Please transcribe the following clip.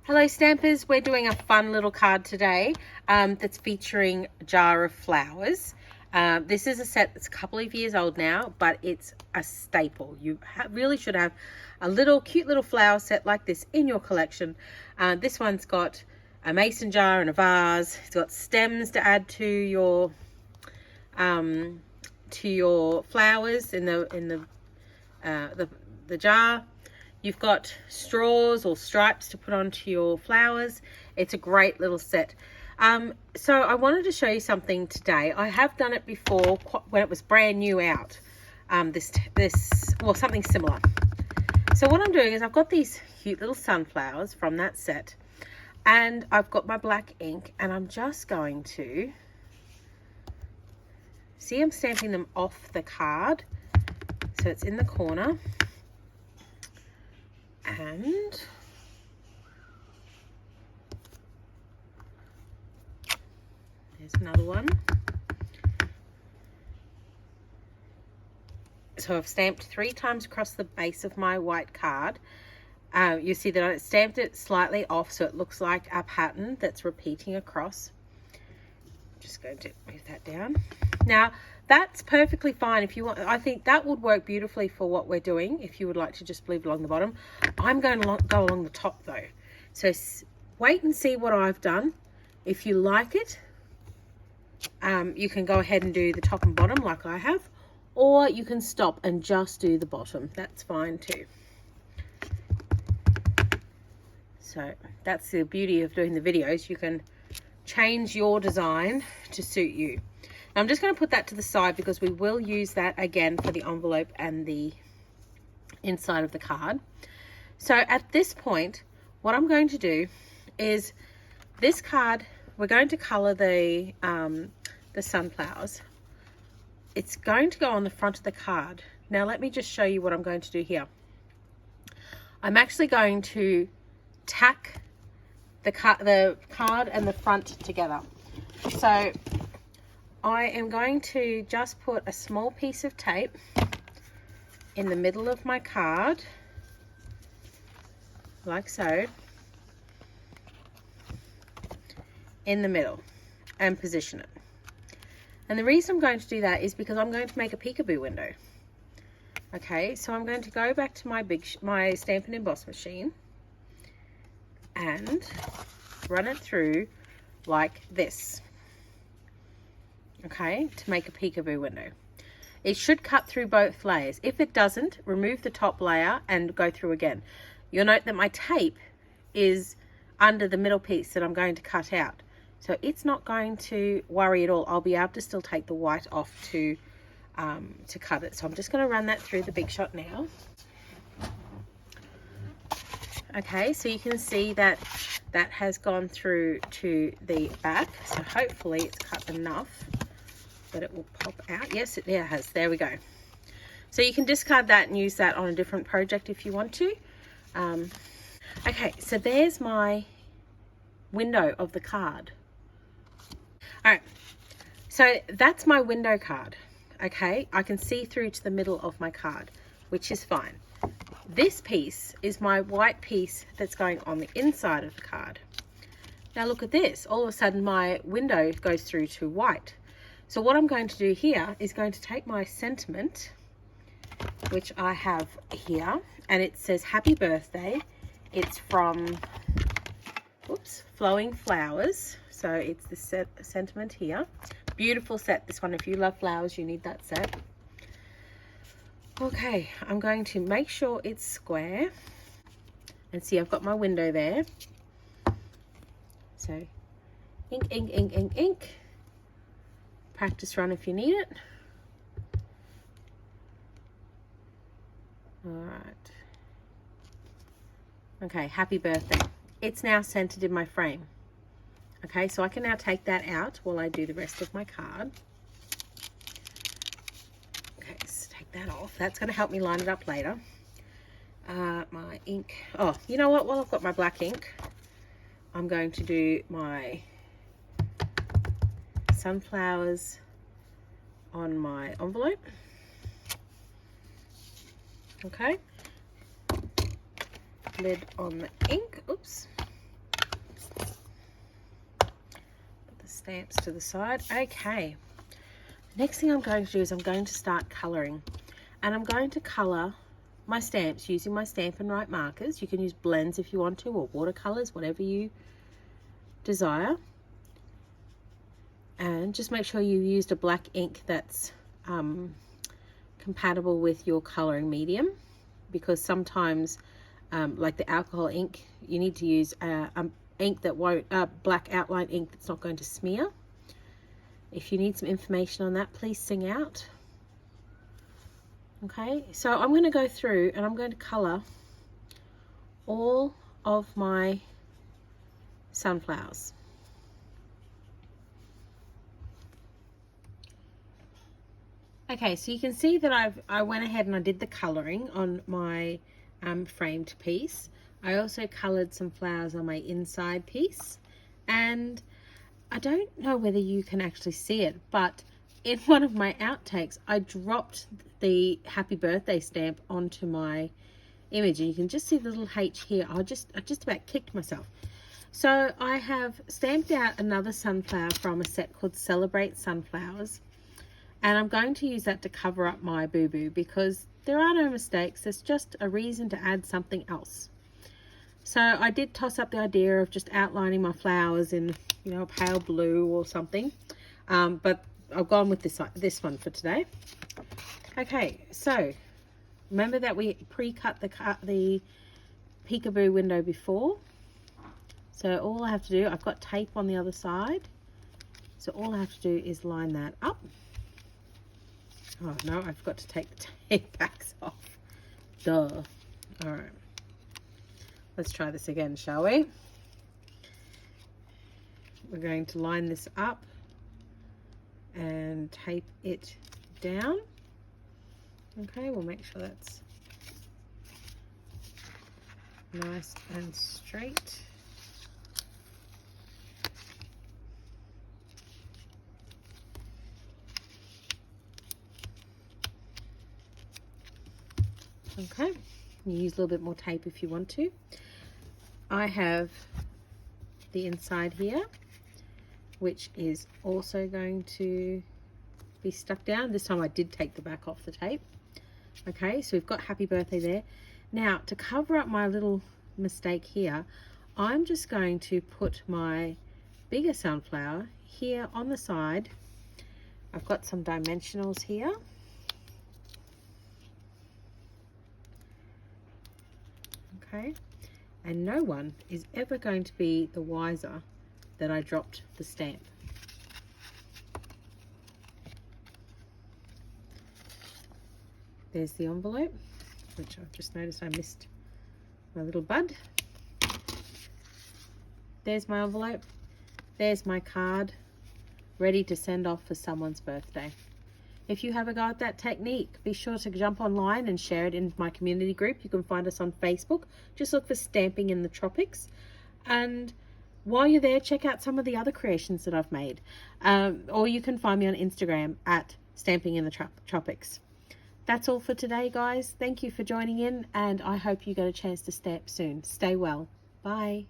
Hello Stampers, we're doing a fun little card today that's featuring a jar of flowers. This is a set that's a couple of years old now, but it's a staple. You really should have a cute little flower set like this in your collection. This one's got a mason jar and a vase. It's got stems to add to your flowers in the jar. You've got straws or stripes to put onto your flowers. It's a great little set. So I wanted to show you something today. I have done it before when it was brand new out. Well, something similar. So what I'm doing is I've got these cute little sunflowers from that set, and I've got my black ink, and I'm just going to see, I'm stamping them off the card, so it's in the corner. And there's another one. So I've stamped 3 times across the base of my white card. You see that I stamped it slightly off, so it looks like a pattern that's repeating across. Just going to move that down. Now that's perfectly fine if you want. I think that would work beautifully for what we're doing if you would like to just leave along the bottom. I'm going to go along the top though, so wait and see what I've done. If you like it, you can go ahead and do the top and bottom like I have, or you can stop and just do the bottom. That's fine too. So that's the beauty of doing the videos. You can change your design to suit you. Now I'm just going to put that to the side because we will use that again for the envelope and the inside of the card. So at this point, what I'm going to do is this card, we're going to color the sunflowers. It's going to go on the front of the card. Now let me just show you what I'm going to do here. I'm actually going to tack the card and the front together. So I am going to just put a small piece of tape in the middle of my card, like so, in the middle, and position it. And the reason I'm going to do that is because I'm going to make a peekaboo window. Okay, so I'm going to go back to my Stampin' Emboss machine and run it through like this. Okay, to make a peekaboo window. It should cut through both layers. If it doesn't, remove the top layer and go through again. You'll note that my tape is under the middle piece that I'm going to cut out. So it's not going to worry at all. I'll be able to still take the white off to cut it. So I'm just going to run that through the Big Shot now. Okay, so you can see that that has gone through to the back. So hopefully it's cut enough that it will pop out. Yes, it has. There we go. So you can discard that and use that on a different project if you want to. Okay, so there's my window of the card. All right, so that's my window card. Okay, I can see through to the middle of my card, which is fine. This piece is my white piece that's going on the inside of the card. Now look at this. All of a sudden my window goes through to white. So what I'm going to do here is going to take my sentiment, which I have here, and it says happy birthday. It's from Flowing Flowers. So it's the sentiment here. Beautiful set, this one. If you love flowers, you need that set. Okay, I'm going to make sure it's square. And see, I've got my window there. So ink, ink, ink, ink, ink. Practice run if you need it. All right. Okay, happy birthday. It's now centered in my frame. Okay, so I can now take that out while I do the rest of my card. Okay, so take that off. That's going to help me line it up later. My ink. Oh, you know what? While I've got my black ink, I'm going to do my sunflowers on my envelope. Okay, lid on the ink. Oops. stamps to the side. Okay, next thing I'm going to do is I'm going to start colouring, and I'm going to colour my stamps using my Stampin' Up markers. You can use blends if you want to, or watercolours, whatever you desire. And just make sure you used a black ink that's compatible with your colouring medium, because sometimes like the alcohol ink, you need to use ink that won't, black outline ink that's not going to smear. If you need some information on that, please sing out. Okay, so I'm going to go through and I'm going to colour all of my sunflowers. Okay, so you can see that I went ahead and I did the colouring on my framed piece. I also coloured some flowers on my inside piece, and I don't know whether you can actually see it, but in one of my outtakes I dropped the happy birthday stamp onto my image, and you can just see the little H here. I just about kicked myself. So I have stamped out another sunflower from a set called Celebrate Sunflowers, and I'm going to use that to cover up my boo-boo, because there are no mistakes. There's just a reason to add something else. So I did toss up the idea of just outlining my flowers in, you know, a pale blue or something, but I've gone with this one for today. Okay, so remember that we pre-cut the peekaboo window before. So all I have to do, I've got tape on the other side, so all I have to do is line that up. Oh no, I forgot to take the tape backs off. Duh. All right. Let's try this again, shall we? We're going to line this up and tape it down. Okay, we'll make sure that's nice and straight. Okay, you use a little bit more tape if you want to. I have the inside here, which is also going to be stuck down. This time I did take the back off the tape. Okay, so we've got happy birthday there. Now, to cover up my little mistake here, I'm just going to put my bigger sunflower here on the side. I've got some dimensionals here. Okay, and no one is ever going to be the wiser that I dropped the stamp. There's the envelope, which I've just noticed I missed my little bud. There's my envelope. There's my card, ready to send off for someone's birthday. If you have a go at that technique, be sure to jump online and share it in my community group. You can find us on Facebook. Just look for Stamping in the Tropics. And while you're there, check out some of the other creations that I've made. Or you can find me on Instagram at Stamping in the Tropics. That's all for today, guys. Thank you for joining in, and I hope you get a chance to stamp soon. Stay well. Bye.